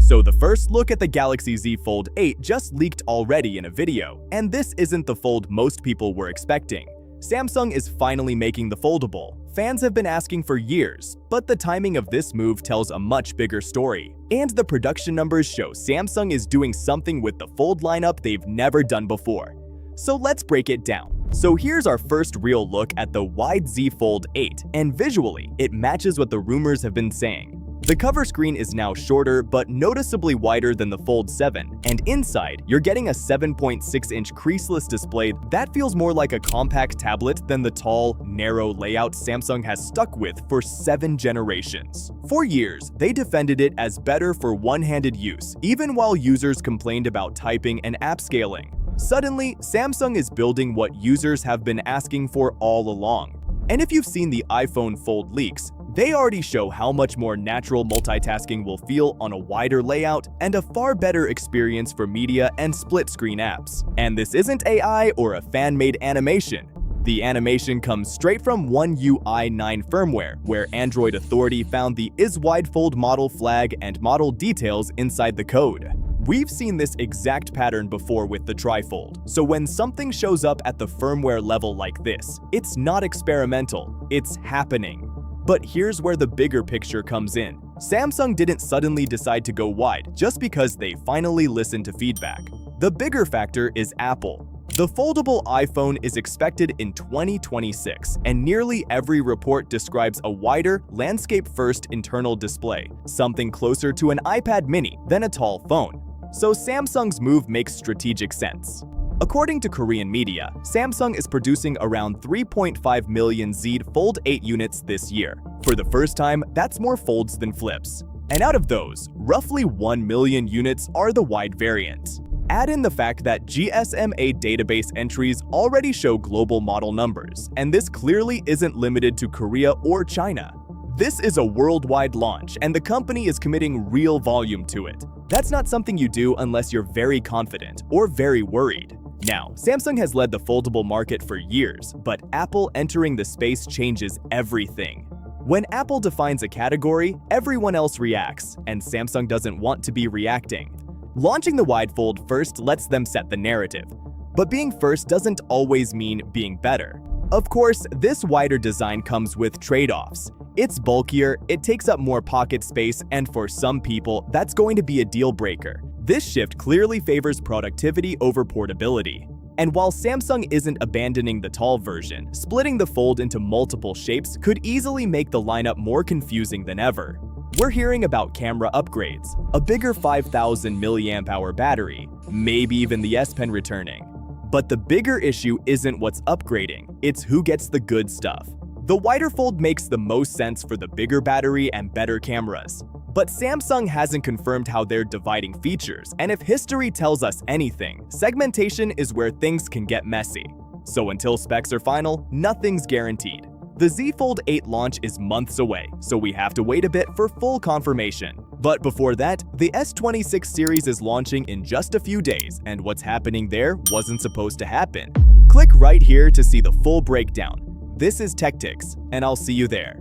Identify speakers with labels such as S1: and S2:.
S1: So the first look at the Galaxy Z Fold 8 just leaked already in a video, and this isn't the fold most people were expecting. Samsung is finally making the foldable. Fans have been asking for years, but the timing of this move tells a much bigger story. And the production numbers show Samsung is doing something with the Fold lineup they've never done before. So let's break it down. So here's our first real look at the wide Z Fold 8, and visually, it matches what the rumors have been saying. The cover screen is now shorter but noticeably wider than the Fold 7, and inside, you're getting a 7.6-inch creaseless display that feels more like a compact tablet than the tall, narrow layout Samsung has stuck with for 7 generations. For years, they defended it as better for one-handed use, even while users complained about typing and app scaling. Suddenly, Samsung is building what users have been asking for all along. And if you've seen the iPhone Fold leaks, they already show how much more natural multitasking will feel on a wider layout and a far better experience for media and split-screen apps. And this isn't AI or a fan-made animation. The animation comes straight from One UI 9 firmware, where Android Authority found the isWideFoldModel flag and model details inside the code. We've seen this exact pattern before with the trifold, so when something shows up at the firmware level like this, it's not experimental, it's happening. But here's where the bigger picture comes in. Samsung didn't suddenly decide to go wide just because they finally listened to feedback. The bigger factor is Apple. The foldable iPhone is expected in 2026, and nearly every report describes a wider, landscape-first internal display, something closer to an iPad mini than a tall phone. So Samsung's move makes strategic sense. According to Korean media, Samsung is producing around 3.5 million Z Fold 8 units this year. For the first time, that's more folds than flips. And out of those, roughly 1 million units are the wide variant. Add in the fact that GSMA database entries already show global model numbers, and this clearly isn't limited to Korea or China. This is a worldwide launch, and the company is committing real volume to it. That's not something you do unless you're very confident or very worried. Now, Samsung has led the foldable market for years, but Apple entering the space changes everything. When Apple defines a category, everyone else reacts, and Samsung doesn't want to be reacting. Launching the wide fold first lets them set the narrative. But being first doesn't always mean being better. Of course, this wider design comes with trade-offs. It's bulkier, it takes up more pocket space, and for some people, that's going to be a deal breaker. This shift clearly favors productivity over portability. And while Samsung isn't abandoning the tall version, splitting the fold into multiple shapes could easily make the lineup more confusing than ever. We're hearing about camera upgrades, a bigger 5,000 mAh battery, maybe even the S Pen returning. But the bigger issue isn't what's upgrading, it's who gets the good stuff. The wider fold makes the most sense for the bigger battery and better cameras. But Samsung hasn't confirmed how they're dividing features, and if history tells us anything, segmentation is where things can get messy. So until specs are final, nothing's guaranteed. The Z Fold 8 launch is months away, so we have to wait a bit for full confirmation. But before that, the S26 series is launching in just a few days, and what's happening there wasn't supposed to happen. Click right here to see the full breakdown. This is Techtics, and I'll see you there.